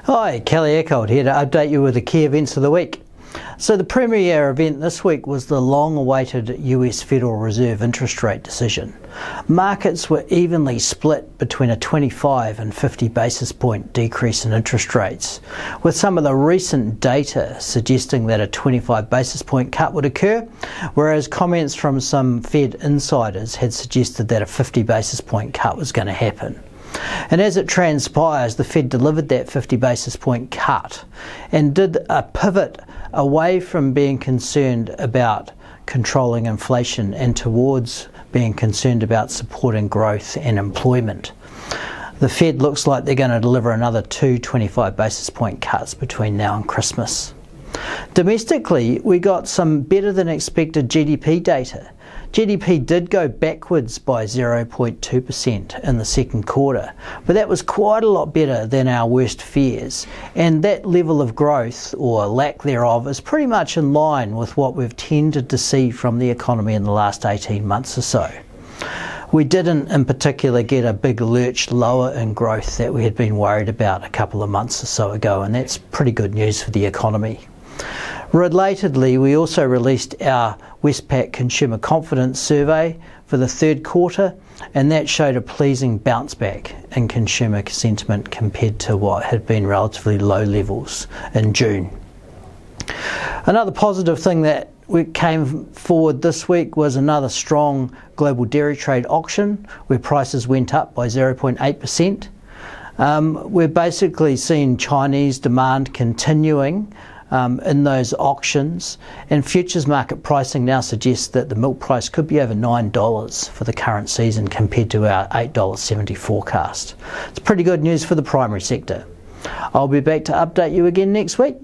Hi, Kelly Eckholt here to update you with the key events of the week. So the premier event this week was the long-awaited US Federal Reserve interest rate decision. Markets were evenly split between a 25 and 50 basis point decrease in interest rates, with some of the recent data suggesting that a 25 basis point cut would occur, whereas comments from some Fed insiders had suggested that a 50 basis point cut was going to happen. And as it transpires, the Fed delivered that 50 basis point cut and did a pivot away from being concerned about controlling inflation and towards being concerned about supporting growth and employment. The Fed looks like they're going to deliver another 25 basis point cuts between now and Christmas. Domestically, we got some better than expected GDP data. GDP did go backwards by 0.2% in the second quarter, but that was quite a lot better than our worst fears, and that level of growth, or lack thereof, is pretty much in line with what we've tended to see from the economy in the last 18 months or so. We didn't in particular get a big lurch lower in growth that we had been worried about a couple of months or so ago, and that's pretty good news for the economy. Relatedly, we also released our Westpac Consumer Confidence Survey for the third quarter, and that showed a pleasing bounce back in consumer sentiment compared to what had been relatively low levels in June. Another positive thing that came forward this week was another strong global dairy trade auction where prices went up by 0.8%. We're basically seeing Chinese demand continuing in those auctions, and futures market pricing now suggests that the milk price could be over $9 for the current season compared to our $8.70 forecast. It's pretty good news for the primary sector. I'll be back to update you again next week.